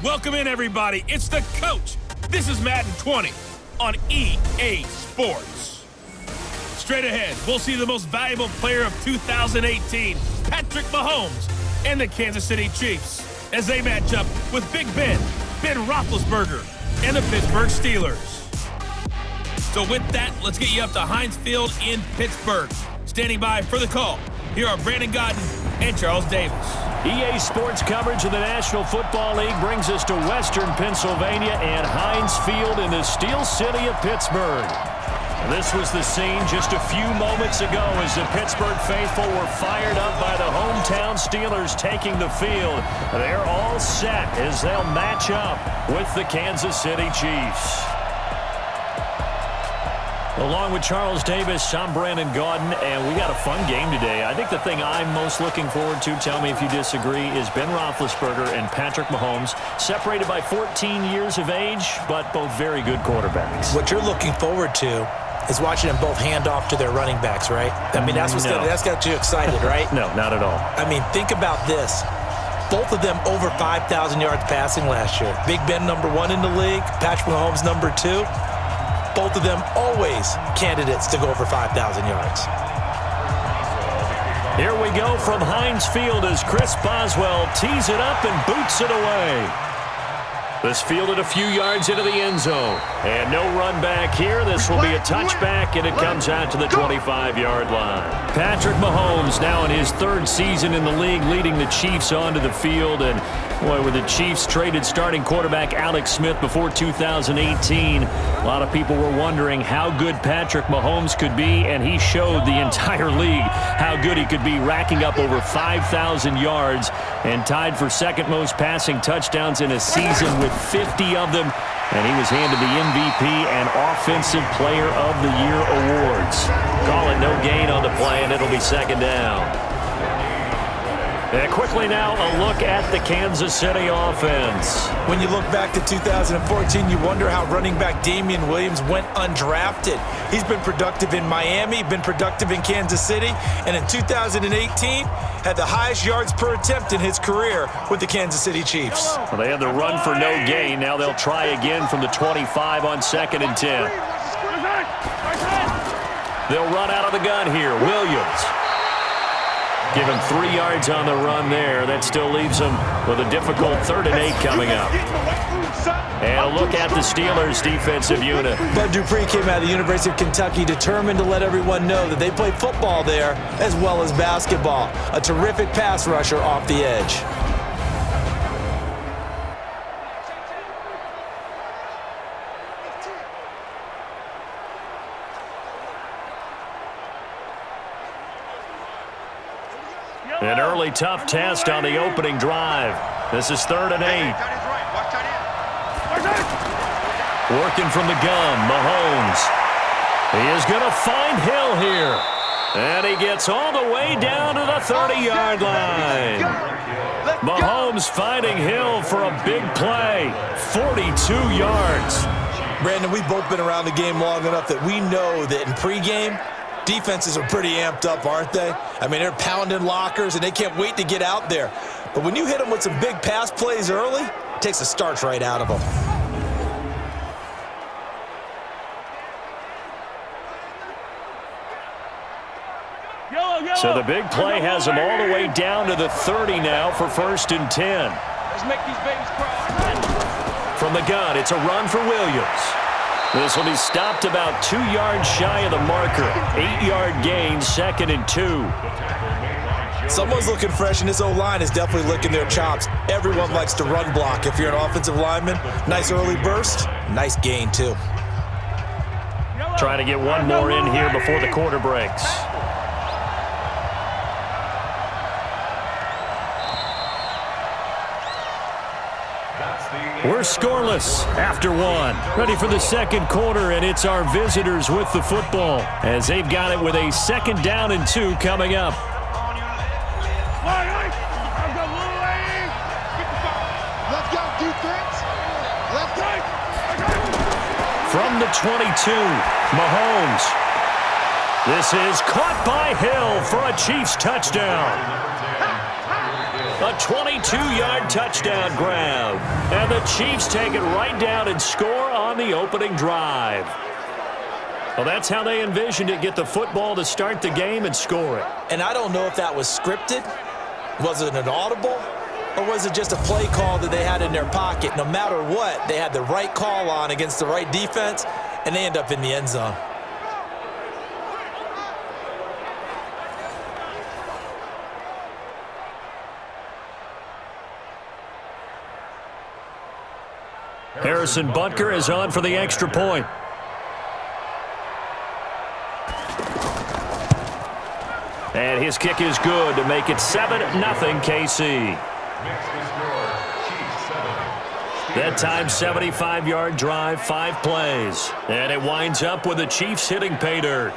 Welcome in, everybody. It's the coach. This is Madden 20 on EA Sports. Straight ahead, we'll see the most valuable player of 2018, Patrick Mahomes, and the Kansas City Chiefs, as they match up with Big Ben Roethlisberger, and the Pittsburgh Steelers. So with that, let's get you up to Heinz Field in Pittsburgh. Standing by for the call, here are Brandon Godden and Charles Davis. EA Sports coverage of the National Football League brings us to Western Pennsylvania and Heinz Field in the Steel City of Pittsburgh. This was the scene just a few moments ago as the Pittsburgh faithful were fired up by the hometown Steelers taking the field. They're all set as they'll match up with the Kansas City Chiefs. Along with Charles Davis, I'm Brandon Gaudin, and we got a fun game today. I think the thing I'm most looking forward to, tell me if you disagree, is Ben Roethlisberger and Patrick Mahomes, separated by 14 years of age, but both very good quarterbacks. What you're looking forward to is watching them both hand off to their running backs, right? I mean, that's that's got you excited, right? No, not at all. I mean, think about this. Both of them over 5,000 yards passing last year. Big Ben #1 in the league, Patrick Mahomes #2. Both of them always candidates to go over 5,000 yards. Here we go from Heinz Field as Chris Boswell tees it up and boots it away. This fielded a few yards into the end zone. And no run back here. This will be a touchback, and it comes out to the 25-yard line. Patrick Mahomes now in his third season in the league, leading the Chiefs onto the field. And boy, were the Chiefs traded starting quarterback Alex Smith before 2018. A lot of people were wondering how good Patrick Mahomes could be, and he showed the entire league how good he could be, racking up over 5,000 yards and tied for second most passing touchdowns in a season with 50 of them. And he was handed the MVP and Offensive Player of the Year awards. Call it no gain on the play, and it'll be second down. And quickly now, a look at the Kansas City offense. When you look back to 2014, you wonder how running back Damian Williams went undrafted. He's been productive in Miami, been productive in Kansas City, and in 2018, had the highest yards per attempt in his career with the Kansas City Chiefs. Well, they had the run for no gain. Now they'll try again from the 25 on 2nd and 10. They'll run out of the gun here. Williams. Give him 3 yards on the run there. That still leaves him with a difficult 3rd and 8 coming up. And a look at the Steelers' defensive unit. Bud Dupree came out of the University of Kentucky determined to let everyone know that they play football there as well as basketball. A terrific pass rusher off the edge. An early tough test on the opening drive. This is 3rd and 8. Working from the gun, Mahomes. He is going to find Hill here. And he gets all the way down to the 30-yard line. Mahomes finding Hill for a big play. 42 yards. Brandon, we've both been around the game long enough that we know that in pregame, defenses are pretty amped up, aren't they? I mean, they're pounding lockers, and they can't wait to get out there. But when you hit them with some big pass plays early, it takes the starch right out of them. So the big play has them all the way down to the 30 now for 1st and 10. Let's make these babies cry. From the gun, it's a run for Williams. This will be stopped about 2 yards shy of the marker. 8-yard gain, 2nd and 2. Someone's looking fresh, and this O-line is definitely licking their chops. Everyone likes to run block. If you're an offensive lineman, nice early burst, nice gain too. Trying to get one more in here before the quarter breaks. We're scoreless after one. Ready for the second quarter, and it's our visitors with the football as they've got it with a 2nd down and 2 coming up. Let's go, defense. Let's go. From the 22, Mahomes. This is caught by Hill for a Chiefs touchdown. A 22-yard touchdown grab. And the Chiefs take it right down and score on the opening drive. Well, that's how they envisioned it, get the football to start the game and score it. And I don't know if that was scripted. Was it an audible? Or was it just a play call that they had in their pocket? No matter what, they had the right call on against the right defense, and they end up in the end zone. Harrison Butker is on for the extra point. And his kick is good to make it 7-0 KC. That time, 75-yard drive, 5 plays. And it winds up with the Chiefs hitting pay dirt.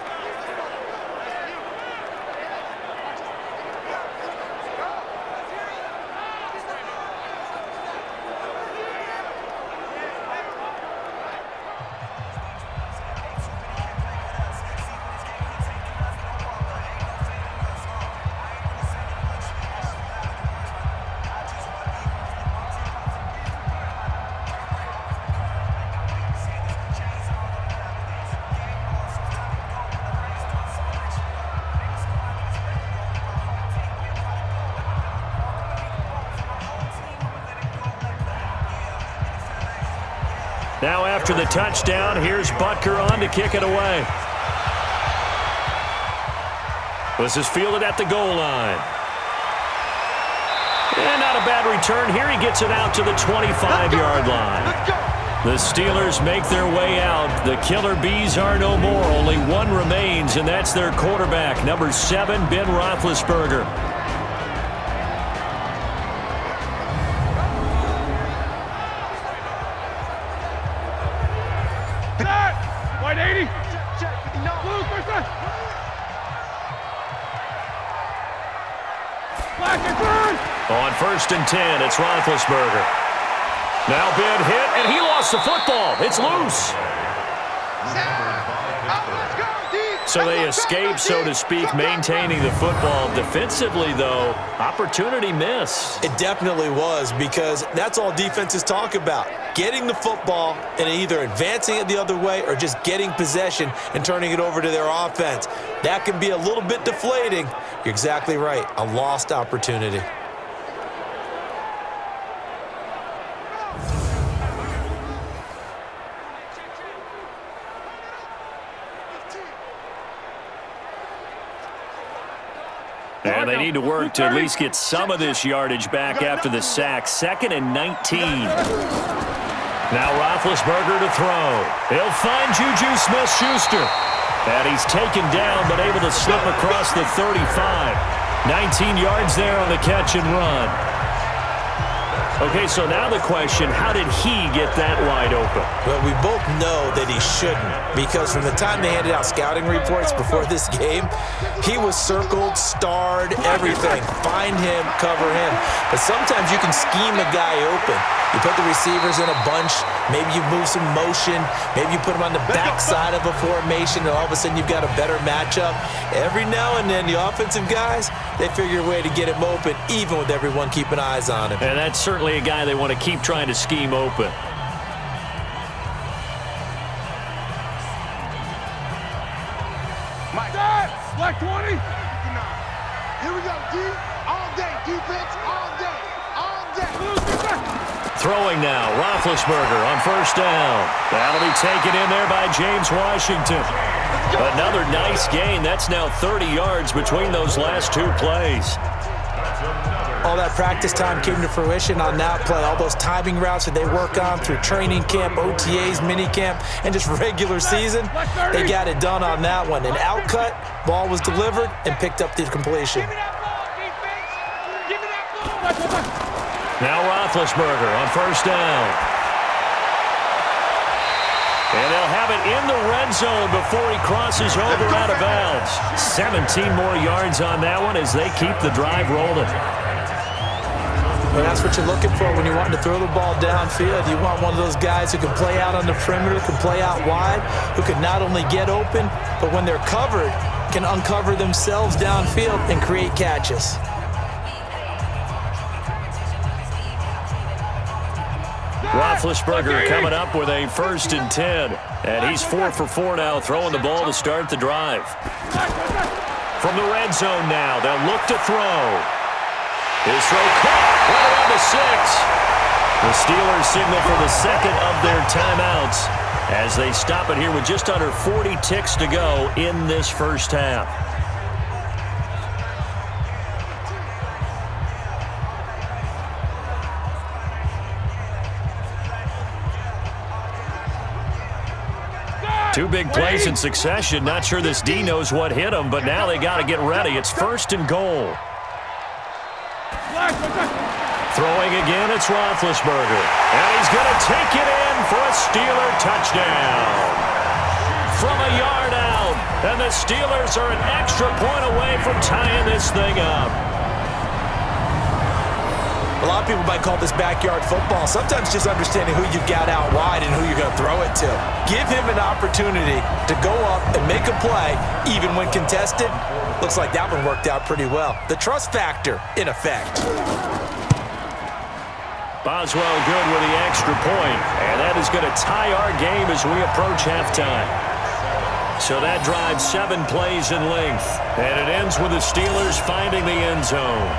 Now after the touchdown, here's Butker on to kick it away. This is fielded at the goal line. And not a bad return here. He gets it out to the 25-yard line. The Steelers make their way out. The Killer Bees are no more. Only one remains, and that's their quarterback, number 7, Ben Roethlisberger. White 80. On 1st and 10, it's Roethlisberger. Now Ben hit, and he lost the football. It's loose. So they escape, so to speak, maintaining the football. Defensively, though, opportunity miss. It definitely was, because that's all defenses talk about. Getting the football and either advancing it the other way or just getting possession and turning it over to their offense. That can be a little bit deflating. You're exactly right. A lost opportunity. And they need to work to at least get some of this yardage back after the sack. 2nd and 19. Now Roethlisberger to throw. He'll find Juju Smith-Schuster. And he's taken down but able to slip across the 35. 19 yards there on the catch and run. Okay, so now the question, how did he get that wide open? Well, we both know that he shouldn't, because from the time they handed out scouting reports before this game, he was circled, starred, everything. Find him, cover him. But sometimes you can scheme a guy open. You put the receivers in a bunch, maybe you move some motion, maybe you put them on the backside of a formation, and all of a sudden you've got a better matchup. Every now and then, the offensive guys, they figure a way to get him open, even with everyone keeping eyes on him. And that's certainly a guy they want to keep trying to scheme open. Black 20. Here we go, D. All day. Defense, all day. All day. Throwing now, Roethlisberger on 1st down. That'll be taken in there by James Washington. Another nice gain. That's now 30 yards between those last 2 plays. All that practice time came to fruition on that play. All those timing routes that they work on through training camp, OTAs, minicamp, and just regular season, they got it done on that one. An outcut, ball was delivered, and picked up the completion. Now Roethlisberger on 1st down. And they'll have it in the red zone before he crosses over out of bounds. 17 more yards on that one as they keep the drive rolling. Well, that's what you're looking for when you want to throw the ball downfield. You want one of those guys who can play out on the perimeter, can play out wide, who can not only get open, but when they're covered, can uncover themselves downfield and create catches. Roethlisberger coming up with a 1st and 10. And he's 4 for 4 now, throwing the ball to start the drive. From the red zone now, they'll look to throw. His throw caught right around the 6. The Steelers signal for the second of their timeouts as they stop it here with just under 40 ticks to go in this first half. Two big plays in succession. Not sure this D knows what hit him, but now they got to get ready. It's 1st and goal. Throwing again, it's Roethlisberger. And he's going to take it in for a Steeler touchdown. From a yard out. And the Steelers are an extra point away from tying this thing up. A lot of people might call this backyard football. Sometimes just understanding who you've got out wide and who you're going to throw it to. Give him an opportunity to go up and make a play, even when contested. Looks like that one worked out pretty well. The trust factor in effect. Boswell good with the extra point, and that is going to tie our game as we approach halftime. So that drives 7 plays in length, and it ends with the Steelers finding the end zone.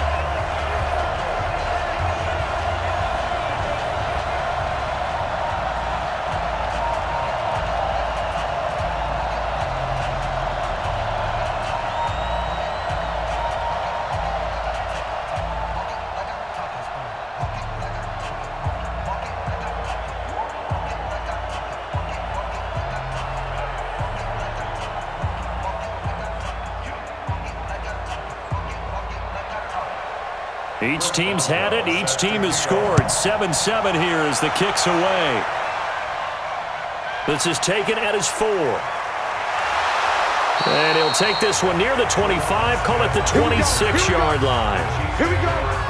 Each team's had it. Each team has scored. 7-7 here as the kick's away. This is taken at his 4. And he'll take this one near the 25, call it the 26-yard line. Here we go.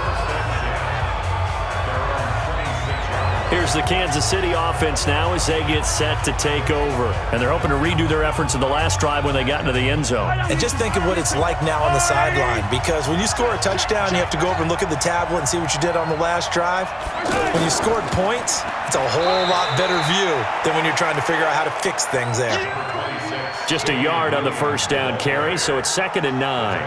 Here's the Kansas City offense now as they get set to take over. And they're hoping to redo their efforts in the last drive when they got into the end zone. And just think of what it's like now on the sideline, because when you score a touchdown, you have to go over and look at the tablet and see what you did on the last drive. When you scored points, it's a whole lot better view than when you're trying to figure out how to fix things there. Just a yard on the first down carry, so it's 2nd and 9.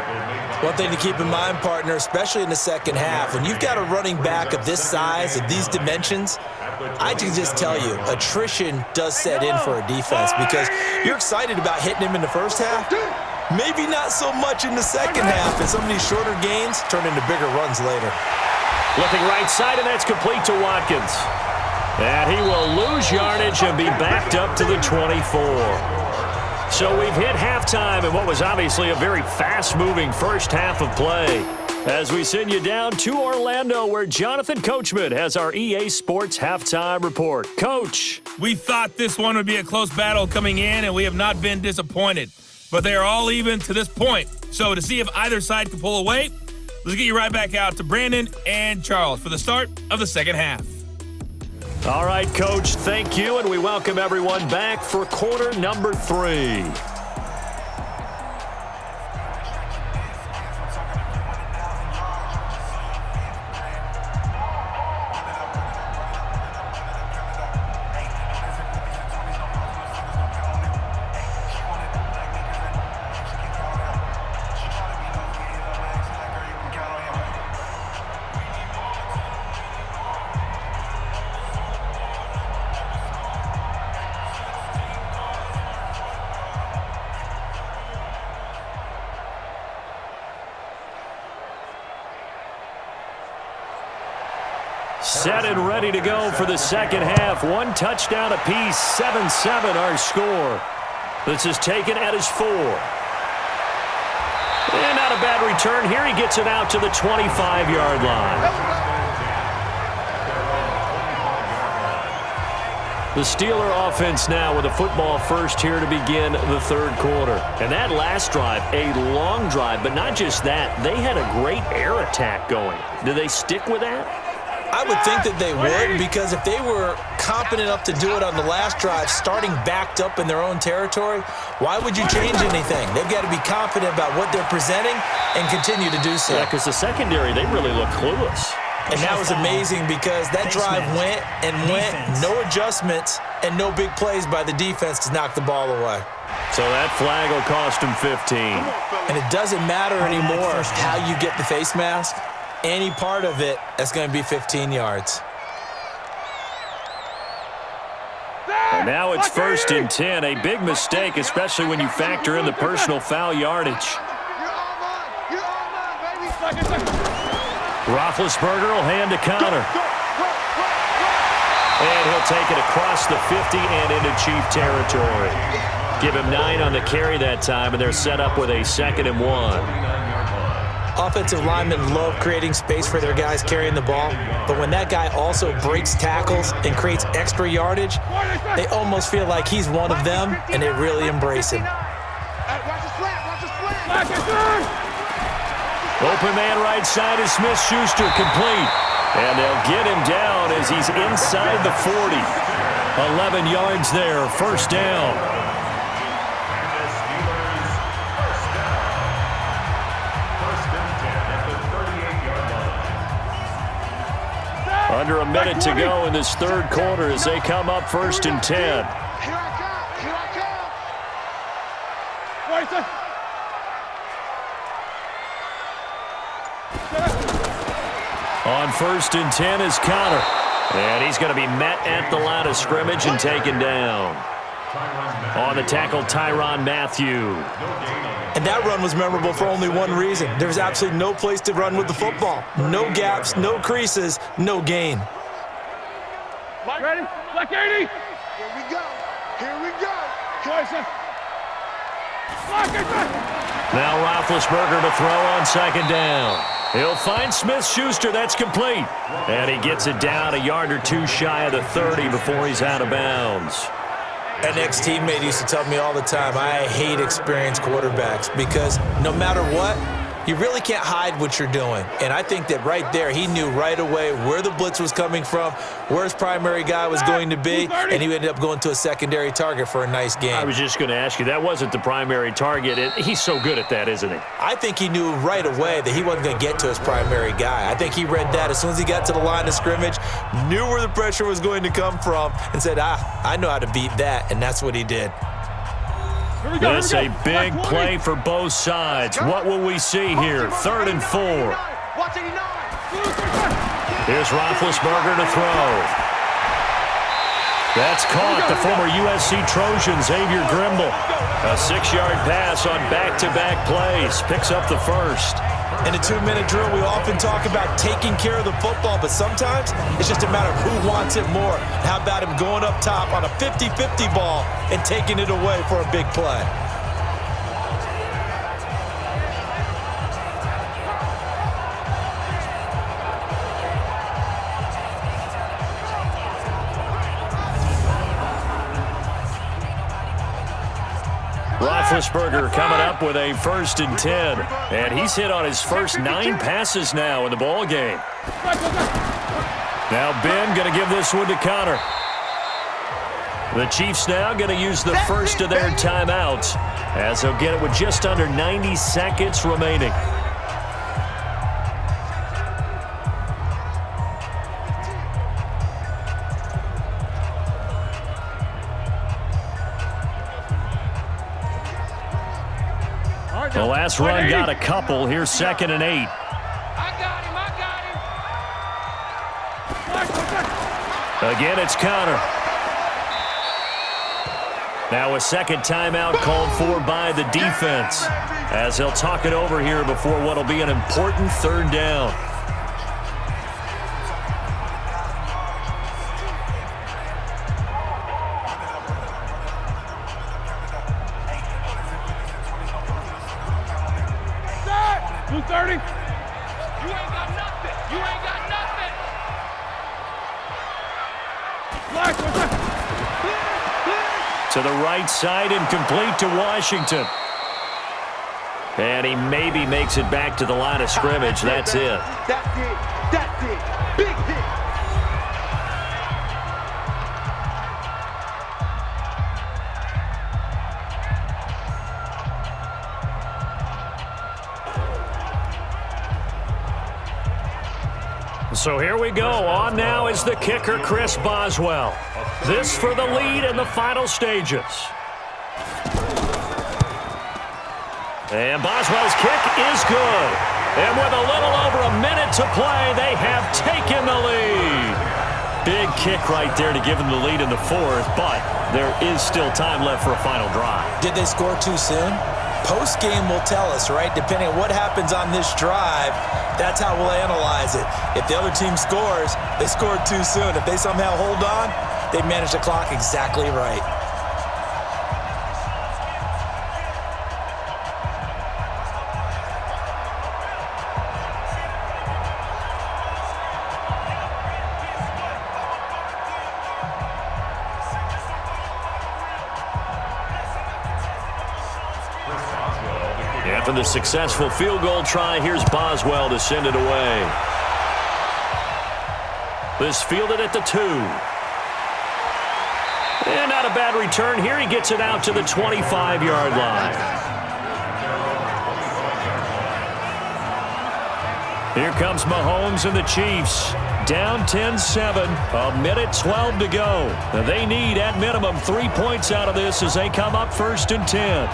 One thing to keep in mind, partner, especially in the second half, when you've got a running back of this size, of these dimensions, I can just tell you, attrition does set in for a defense because you're excited about hitting him in the first half. Maybe not so much in the second half, and some of these shorter gains turn into bigger runs later. Looking right side, and that's complete to Watkins. And he will lose yardage and be backed up to the 24. So we've hit halftime in what was obviously a very fast-moving first half of play. As we send you down to Orlando, where Jonathan Coachman has our EA Sports Halftime Report. Coach. We thought this one would be a close battle coming in, and we have not been disappointed. But they are all even to this point. So to see if either side can pull away, let's get you right back out to Brandon and Charles for the start of the second half. All right, Coach, thank you, and we welcome everyone back for quarter number 3. Set and ready to go for the second half. 1 touchdown apiece, 7-7 our score. This is taken at his 4. And not a bad return here. He gets it out to the 25-yard line. The Steeler offense now with a football first here to begin the third quarter. And that last drive, a long drive, but not just that. They had a great air attack going. Do they stick with that? I would think that they would, because if they were competent enough to do it on the last drive, starting backed up in their own territory, why would you change anything? They've got to be confident about what they're presenting and continue to do so. Yeah, because the secondary, they really look clueless. And that was amazing because that drive went and went, no adjustments and no big plays by the defense to knock the ball away. So that flag will cost him 15. And it doesn't matter anymore how you get the face mask. Any part of it, that's going to be 15 yards. And now it's 1st and 10, a big mistake, especially when you factor in the personal foul yardage. Roethlisberger will hand to Connor. And he'll take it across the 50 and into Chief territory. Give him 9 on the carry that time, and they're set up with a 2nd and 1. Offensive linemen love creating space for their guys carrying the ball, but when that guy also breaks tackles and creates extra yardage, they almost feel like he's one of them, and they really embrace him. Open man right side is Smith-Schuster, complete. And they'll get him down as he's inside the 40. 11 yards there, 1st down. Under a minute to go in this 3rd quarter as they come up 1st and 10. Here I come. On 1st and 10 is Connor. And he's going to be met at the line of scrimmage and taken down. On the tackle, Tyrann Mathieu. And that run was memorable for only one reason. There was absolutely no place to run with the football. No gaps, no creases, no gain. Ready? Black 80. Here we go. Here we go. Now Roethlisberger to throw on 2nd down. He'll find Smith-Schuster. That's complete. And he gets it down a yard or 2 shy of the 30 before he's out of bounds. An ex-teammate used to tell me all the time, I hate experienced quarterbacks because no matter what, you really can't hide what you're doing. And I think that right there, he knew right away where the blitz was coming from, where his primary guy was going to be, and he ended up going to a secondary target for a nice game. I was just going to ask you, that wasn't the primary target. He's so good at that, isn't he? I think he knew right away that he wasn't going to get to his primary guy. I think he read that as soon as he got to the line of scrimmage, knew where the pressure was going to come from, and said, I know how to beat that, and that's what he did. This a big play for both sides. What will we see here? 3rd and 4. Here's Roethlisberger to throw. That's caught. The former USC Trojan, Xavier Grimble. A 6-yard pass on back-to-back plays. Picks up the 1st. In a 2-minute drill, we often talk about taking care of the football, but sometimes it's just a matter of who wants it more. How about him going up top on a 50-50 ball and taking it away for a big play? Roethlisberger coming up with a 1st and 10. And he's hit on his first 9 passes now in the ball game. Now Ben going to give this one to Connor. The Chiefs now going to use the first of their timeouts as they'll get it with just under 90 seconds remaining. The last run got a couple. Here's 2nd and 8. I got him. Again, it's Connor. Now a 2nd timeout called for by the defense as they'll talk it over here before what will be an important 3rd down. Blue 30. You ain't got nothing. You ain't got nothing. To the right side and complete to Washington. And he maybe makes it back to the line of scrimmage. That's it. That's it. That's it. Big hit. So here we go. On now is the kicker, Chris Boswell. This for the lead in the final stages. And Boswell's kick is good. And with a little over a minute to play, they have taken the lead. Big kick right there to give them the lead in the fourth, but there is still time left for a final drive. Did they score too soon? Post-game will tell us, right? Depending on what happens on this drive, that's how we'll analyze it. If the other team scores, they scored too soon. If they somehow hold on, they manage the clock exactly right. After the successful field goal try, here's Boswell to send it away. This fielded at the 2. And not a bad return here. He gets it out to the 25-yard line. Here comes Mahomes and the Chiefs. Down 10-7, a minute 12 to go. Now they need, at minimum, 3 points out of this as they come up 1st and 10.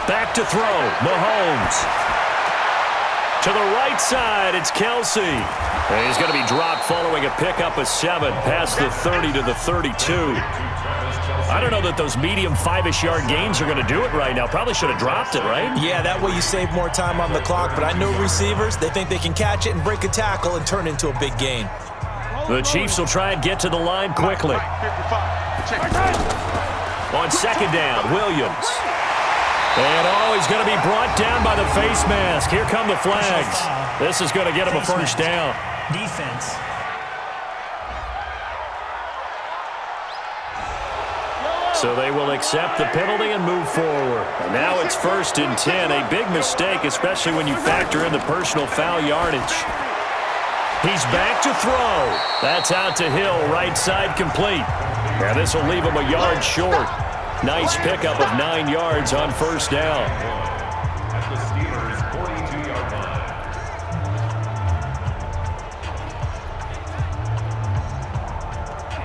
Back to throw, Mahomes. To the right side, it's Kelsey. And he's going to be dropped following a pickup of 7 past the 30 to the 32. I don't know that those medium 5-ish yard gains are going to do it right now. Probably should have dropped it, right? Yeah, that way you save more time on the clock, but I know receivers, they think they can catch it and break a tackle and turn it into a big gain. The Chiefs will try and get to the line quickly. On 2nd down, Williams. And, he's going to be brought down by the face mask. Here come the flags. This is going to get him a first down. Defense. So they will accept the penalty and move forward. And now it's 1st and 10. A big mistake, especially when you factor in the personal foul yardage. He's back to throw. That's out to Hill, right side complete. Now this will leave him a yard short. Nice pickup of 9 yards on 1st down. At the Steelers' 42-yard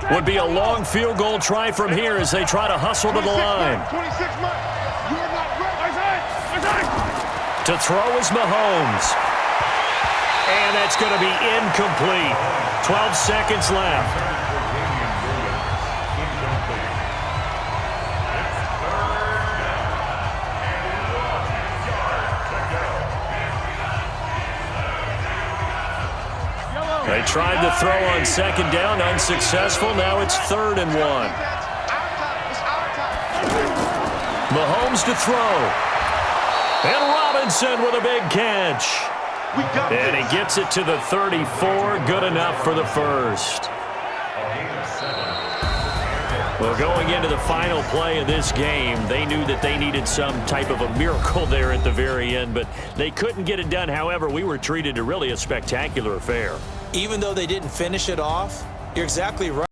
line. Would be a long field goal try from here as they try to hustle to the line. 26 months. You're not ready. To throw is Mahomes. And that's going to be incomplete. 12 seconds left. They tried to throw on 2nd down, unsuccessful. Now it's 3rd and 1. Mahomes to throw. And Robinson with a big catch. And he gets it to the 34. Good enough for the first. Well, going into the final play of this game, they knew that they needed some type of a miracle there at the very end, but they couldn't get it done. However, we were treated to really a spectacular affair. Even though they didn't finish it off, you're exactly right.